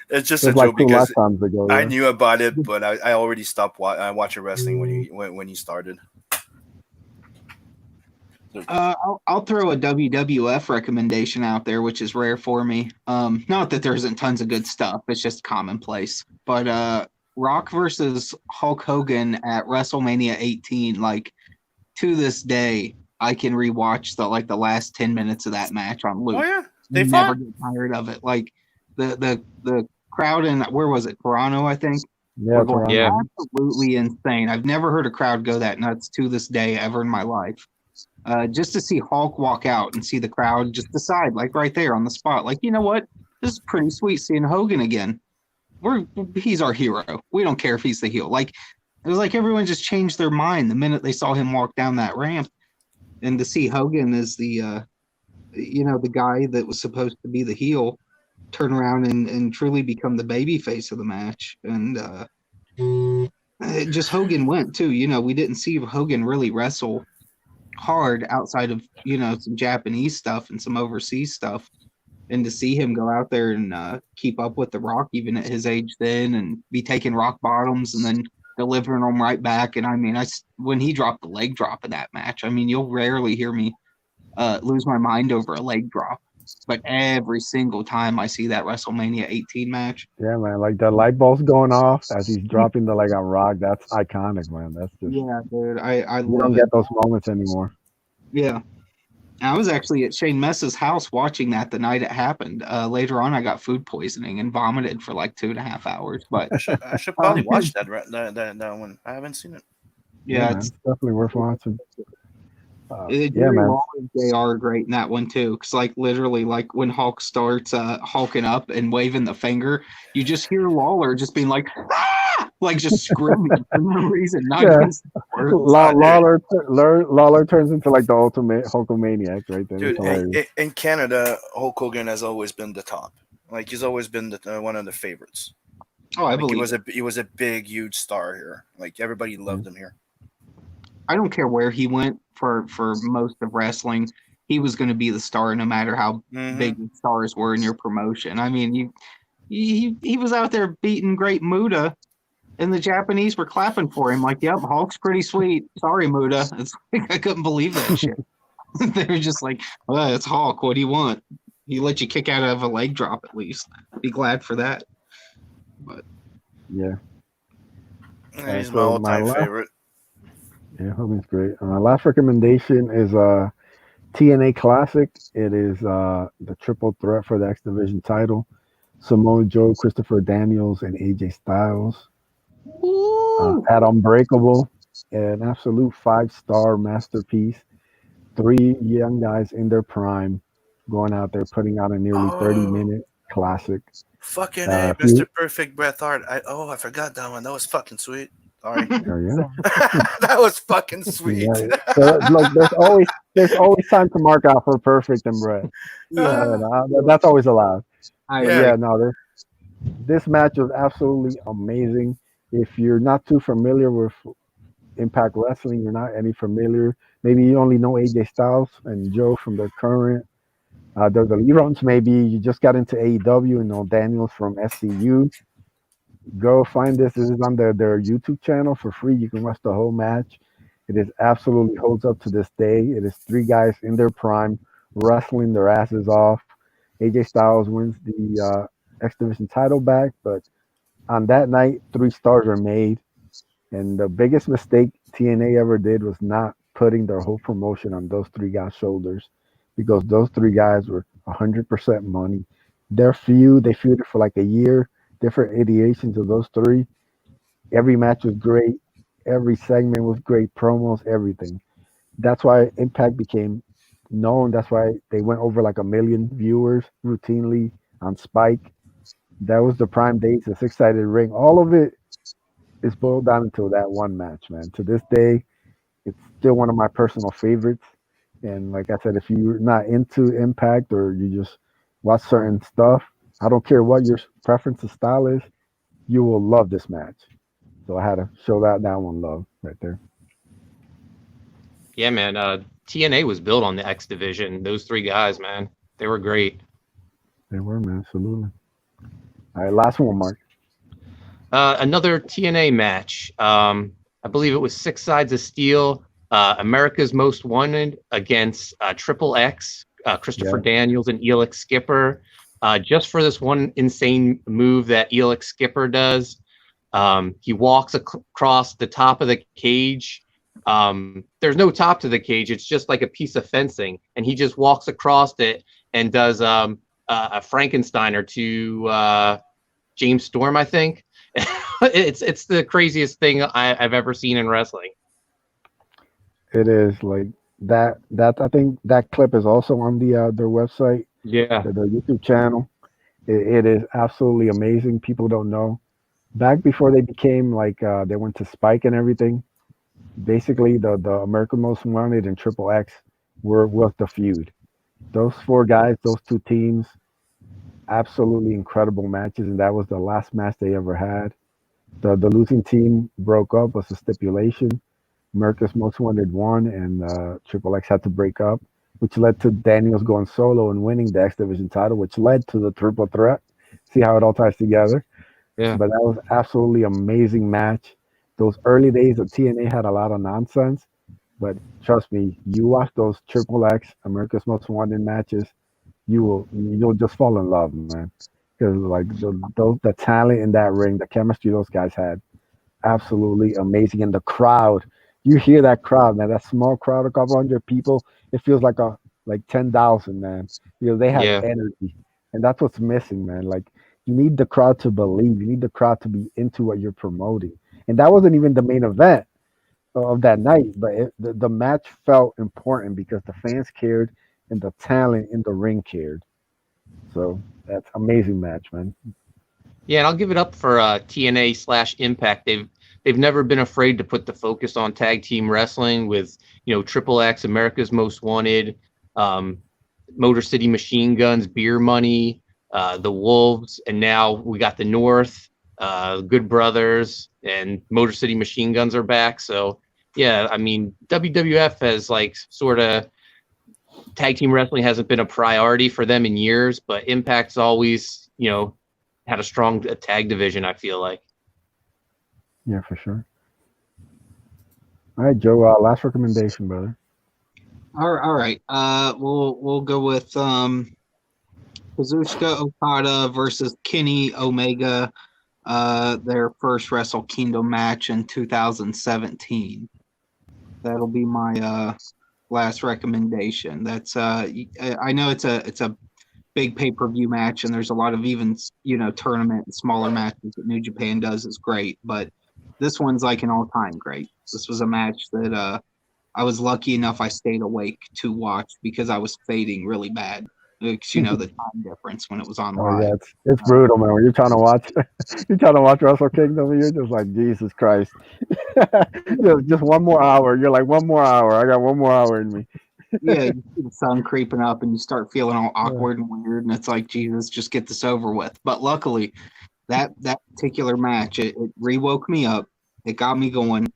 it's just It a was like joke 2 because lifetimes ago. I Yeah. knew about it, but I already stopped watching wrestling when you started. I'll throw a WWF recommendation out there, which is rare for me. Not that there isn't tons of good stuff; it's just commonplace. But Rock versus Hulk Hogan at WrestleMania 18, like to this day, I can rewatch the last 10 minutes of that match on loop. Oh yeah, they never fought. get tired of it. Like the crowd in where was it? Toronto, I think. Yeah, Were going Toronto. Yeah. absolutely insane. I've never heard a crowd go that nuts to this day ever in my life. Just to see Hulk walk out and see the crowd just decide, like right there on the spot, like, you know what? This is pretty sweet seeing Hogan again. He's our hero. We don't care if he's the heel. Like, it was like everyone just changed their mind the minute they saw him walk down that ramp. And to see Hogan as the guy that was supposed to be the heel turn around and truly become the baby face of the match. And Just Hogan went too. We didn't see Hogan really wrestle hard outside of some Japanese stuff and some overseas stuff. And to see him go out there and keep up with The Rock, even at his age then, and be taking rock bottoms and then delivering them right back. And I mean, when he dropped the leg drop in that match, I mean, you'll rarely hear me lose my mind over a leg drop. But every single time I see that WrestleMania 18 match, Yeah, man. Like the light bulb's going off as he's dropping the leg on Rock. That's iconic, man. That's just yeah, dude, I you don't love it. get those moments anymore. Yeah. I was actually at Shane Mess's house watching that the night it happened. Later on, I got food poisoning and vomited for like 2.5 hours. But I should probably watch that one. I haven't seen it. yeah, Man, it's definitely worth watching. Yeah, Jerry man. Lawler and JR are great in that one too. Because like literally, like when Hulk starts hulking up and waving the finger, you just hear Lawler just being like, ah! Like just screaming for no reason, not Yeah. even words. Lawler turns into like the ultimate Hulkamaniac right there. It's Dude, hilarious. in Canada, Hulk Hogan has always been the top. Like he's always been one of the favorites. Oh, I Like believe it. he was a big, huge star here. Like everybody loved him here. I don't care where he went for most of wrestling. He was going to be the star, no matter how big the stars were in your promotion. I mean, he was out there beating Great Muta, and the Japanese were clapping for him. Like, yep, Hulk's pretty sweet. Sorry, Muta. It's like, I couldn't believe that shit. They were just like, well, it's Hulk. What do you want? He let you kick out of a leg drop at least. Be glad for that. But Yeah. He's my So all-time favorite. Yeah, Hogan's great. My last recommendation is TNA Classic. It is the triple threat for the X Division title. Samoa Joe, Christopher Daniels, and AJ Styles. At Unbreakable, an absolute 5-star masterpiece. 3 young guys in their prime going out there putting out a nearly 30-minute classic. Fucking A, Mr. Perfect Bret Hart. I forgot that one. That was fucking sweet. Sorry. Yeah. That was fucking sweet. Yeah. So look, there's always time to mark out for Perfect and Brett. That's always allowed. Yeah, no, this match was absolutely amazing. If you're not too familiar with Impact Wrestling, you're not any familiar. Maybe you only know AJ Styles and Joe from the current the reruns. Maybe you just got into AEW and know Daniels from SCU. Go find this. This is on their YouTube channel for free. You can watch the whole match. It is absolutely holds up to this day. It is 3 guys in their prime wrestling their asses off. AJ Styles wins the X Division title back, but on that night, 3 stars were made. And the biggest mistake TNA ever did was not putting their whole promotion on those 3 guys' shoulders, because those 3 guys were 100% money. They feuded for like a year, different iterations of those 3. Every match was great. Every segment was great, promos, everything. That's why Impact became known. That's why they went over like 1 million viewers routinely on Spike. That was the prime days, the 6-sided ring. All of it is boiled down into that one match, man. To this day, it's still one of my personal favorites. And like I said, if you're not into Impact or you just watch certain stuff, I don't care what your preference of style is, you will love this match. So I had to show that one love right there. Yeah, man. TNA was built on the X Division. Those 3 guys, man, they were great. They were, man. Absolutely. All right, last one, Mark. Another TNA match. I believe it was 6 Sides of Steel. America's Most Wanted against Triple X, Christopher Daniels and Elix Skipper. Just for this one insane move that Elix Skipper does. He walks across the top of the cage. There's no top to the cage. It's just like a piece of fencing. And he just walks across it and does a Frankensteiner to James Storm, I think. It's the craziest thing I've ever seen in wrestling. It is like that. I think that clip is also on their website. Yeah, their YouTube channel. It is absolutely amazing. People don't know. Back before they became like they went to Spike and everything. Basically, the American Most Wanted and Triple X was the feud. Those 4 guys, those 2 teams, absolutely incredible matches, and that was the last match they ever had. The losing team broke up was the stipulation. America's Most Wanted won, and Triple X had to break up, which led to Daniels going solo and winning the X Division title, which led to the triple threat. See how it all ties together? Yeah. But that was absolutely amazing match. Those early days of TNA had a lot of nonsense, but trust me, you watch those Triple X America's Most Wanted matches, you'll just fall in love, man. Because like the talent in that ring, the chemistry those guys had, absolutely amazing. And the crowd, you hear that crowd, man, that small crowd, a couple hundred people, it feels like 10,000, man. They had Yeah. energy, and that's what's missing, man. Like you need the crowd to believe, you need the crowd to be into what you're promoting, and that wasn't even the main event of that night, but the match felt important because the fans cared and the talent in the ring cared. So that's amazing match, man. Yeah, and I'll give it up for TNA/Impact. They've never been afraid to put the focus on tag team wrestling with Triple X, America's Most Wanted, um, Motor City Machine Guns, Beer Money, the Wolves, and now we got the North, Good Brothers, and Motor City Machine Guns are back. So yeah, I mean WWF has like sort of tag team wrestling hasn't been a priority for them in years, but Impact's always had a strong tag division. I feel like. Yeah, for sure. All right, Joe. Last recommendation, brother. All right. We'll go with Kazuchika Okada versus Kenny Omega. Their first Wrestle Kingdom match in 2017. That'll be my last recommendation. That's I know it's a big pay-per-view match, and there's a lot of even tournament and smaller matches that New Japan does is great, but this one's like an all-time great. This was a match that I was lucky enough I stayed awake to watch because I was fading really bad. Because the time difference when it was on Oh yeah, live. it's brutal, man. When you're trying to watch, you're trying to watch Wrestle Kingdom, and you're just like Jesus Christ. just one more hour. You're like one more hour. I got one more hour in me. Yeah, you see the sun creeping up and you start feeling all Yeah. awkward and weird, and it's like, Jesus, just get this over with. But luckily, that particular match, it re-woke me up. It got me going.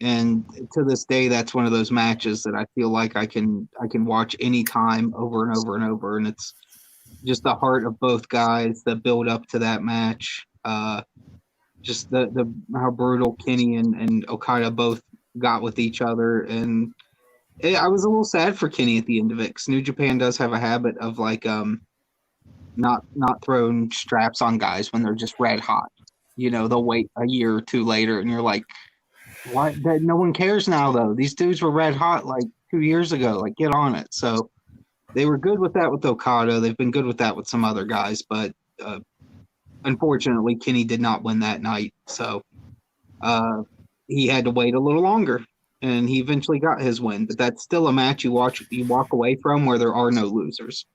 And to this day, that's one of those matches that I feel like I can watch anytime over and over and over. And it's just the heart of both guys that build up to that match. Just the how brutal Kenny and Okada both got with each other, and I was a little sad for Kenny at the end of it because New Japan does have a habit of like not throwing straps on guys when they're just red hot. They'll wait a year or two later, and you're like, why? That no one cares now though. These dudes were red hot like 2 years ago. Like, get on it. So they were good with that with Okada. They've been good with that with some other guys, but unfortunately, Kenny did not win that night. So he had to wait a little longer, and he eventually got his win. But that's still a match you walk away from where there are no losers.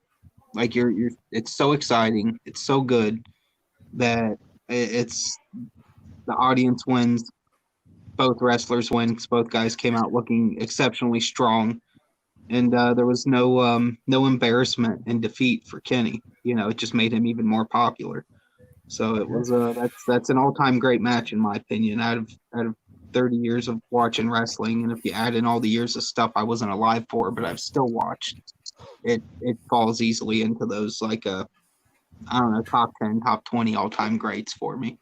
Like it's so exciting, it's so good that it's the audience wins, both wrestlers win because both guys came out looking exceptionally strong, and there was no embarrassment in defeat for Kenny. It just made him even more popular. So it was that's an all time great match in my opinion. Out of 30 years of watching wrestling, and if you add in all the years of stuff I wasn't alive for, but I've still watched, it falls easily into those like I don't know, top 10, top 20 all time greats for me.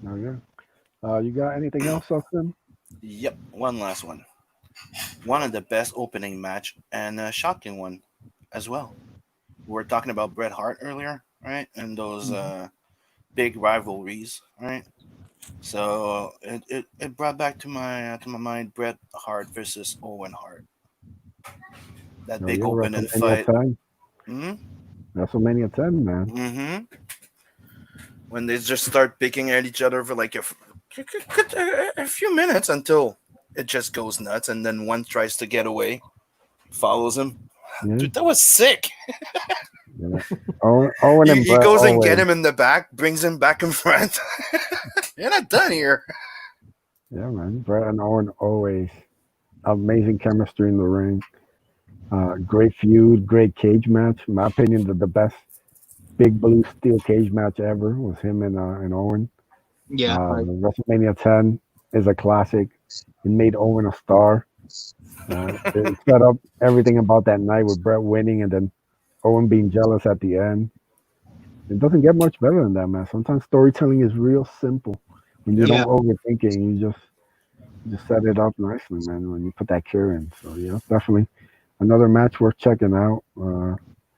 Oh yeah. You got anything else, Austin? Yep, one last one. One of the best opening match and a shocking one as well. We were talking about Bret Hart earlier, right? And those big rivalries, right? So it brought back to my mind Bret Hart versus Owen Hart. That Oh big yeah, opening WrestleMania fight. 10. hmm WrestleMania 10, man. hmm When they just start picking at each other for like a few minutes until it just goes nuts, and then one tries to get away, follows him. Yeah. Dude, that was sick. Yeah. Owen and He Brett goes and get always. him in the back, brings him back in front. You're not done here. Yeah, man. Brett and Owen always amazing chemistry in the ring. Great feud, great cage match. In my opinion, the best big blue steel cage match ever was him and Owen. Yeah, WrestleMania 10 is a classic. It made Owen a star. It set up everything about that night with Brett winning and then Owen being jealous at the end. It doesn't get much better than that, man. Sometimes storytelling is real simple. When you Yep. don't yeah, overthink it, you just set it up nicely, man. When you put that cure in, so yeah, it's definitely another match worth checking out.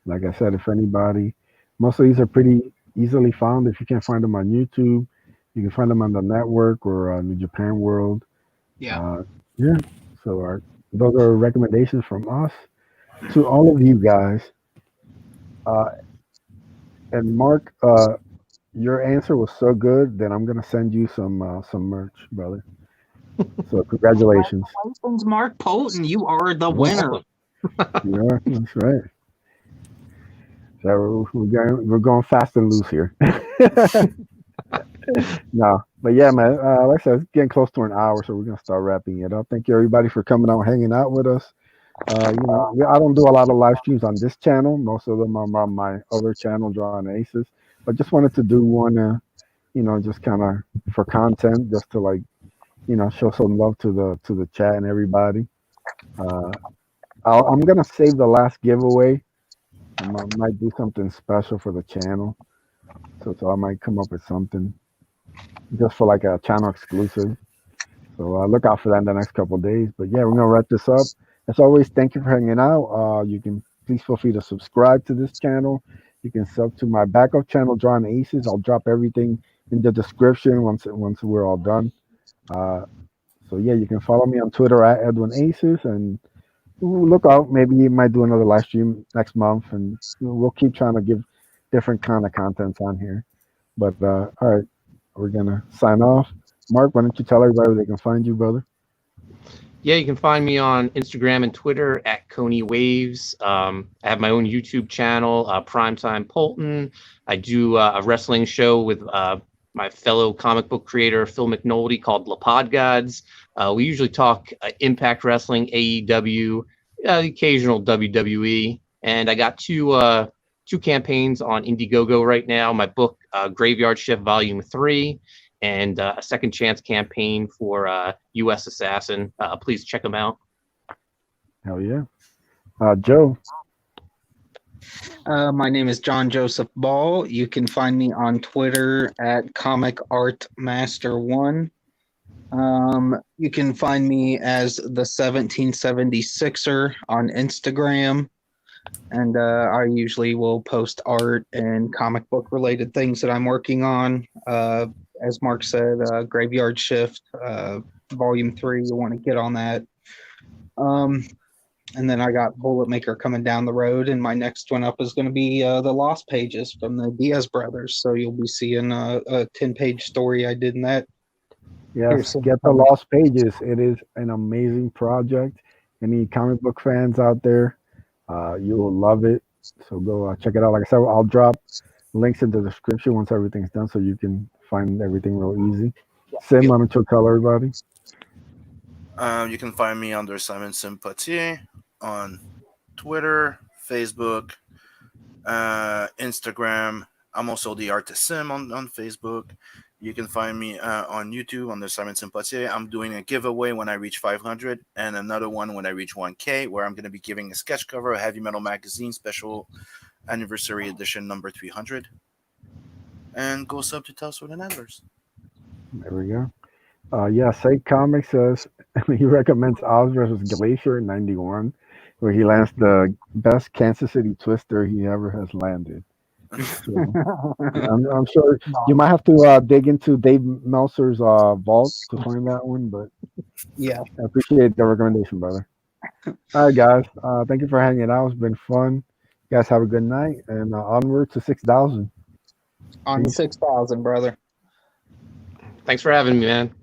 Like I said, if anybody, most of these are pretty easily found. If you can't find them on YouTube, you can find them on the network or New Japan World. yeah. Uh, yeah, so those are recommendations from us to all of you guys. Uh, and Mark, your answer was so good that I'm gonna send you some merch, brother. So congratulations. Congratulations, Mark Polton. You are the Yeah, winner. Awesome. yeah, that's right. So we're going fast and loose here. No, but yeah, man. Like I said, it's getting close to an hour, so we're gonna start wrapping it up. Thank you everybody for coming out, hanging out with us. I don't do a lot of live streams on this channel. Most of them are on my other channel, Drawing Aces. But just wanted to do one, just kind of for content, just to like, show some love to the chat and everybody. Uh, I'm gonna save the last giveaway. Might do something special for the channel, so I might come up with something just for like a channel exclusive. So look out for that in the next couple of days. But yeah, we're gonna wrap this up. As always, thank you for hanging out. You can please feel free to subscribe to this channel. You can sub to my backup channel, Drawing Aces. I'll drop everything in the description once we're all done. Uh, so yeah, you can follow me on Twitter at Edwin Aces, and look out. Maybe you might do another live stream next month, and we'll keep trying to give different kind of contents on here. But all right, we're gonna sign off. Mark, why don't you tell everybody where they can find you, brother? Yeah, you can find me on Instagram and Twitter at Coney Waves. I have my own YouTube channel, Primetime Polton. I do a wrestling show with my fellow comic book creator Phil McNulty called La Pod Gods. We usually talk Impact Wrestling, AEW, the occasional WWE, and I got two campaigns on Indiegogo right now. My book, Graveyard Shift Volume 3, and a second chance campaign for U.S. Assassin. Please check them out. Hell yeah. Joe. My name is John Joseph Ball. You can find me on Twitter at Comic Art Master One. You can find me as the 1776er on Instagram. And I usually will post art and comic book related things that I'm working on. As Mark said, Graveyard Shift, Volume 3, you want to get on that. And then I got Bullet Maker coming down the road, and my next one up is going to be the Lost Pages from the Diaz brothers. So you'll be seeing a 10-page story I did in that. Yes, get the Lost Pages. It is an amazing project. Any comic book fans out there, you will love it. So go check it out. Like I said, I'll drop links in the description once everything's done, so you can find everything real easy. Sim, why don't you tell everybody? You can find me under Simon Sympathy on Twitter, Facebook, Instagram. I'm also the artist Sim on Facebook. You can find me on YouTube under Simon Sympathy. I'm doing a giveaway when I reach 500 and another one when I reach 1K, where I'm going to be giving a sketch cover, a Heavy Metal Magazine special anniversary edition number 300. And go sub to Tales for the Nettlers. There we go. Yeah, Sake Comics says he recommends Oz versus Glacier in '91, where he lands the best Kansas City Twister he ever has landed. So, I'm sure you might have to dig into Dave Meltzer's vault to find that one, but Yeah. I appreciate the recommendation, brother. All right, guys. Thank you for hanging out. It's been fun. You guys have a good night and onward to 6,000. On 6,000, brother. Thanks for having me, man.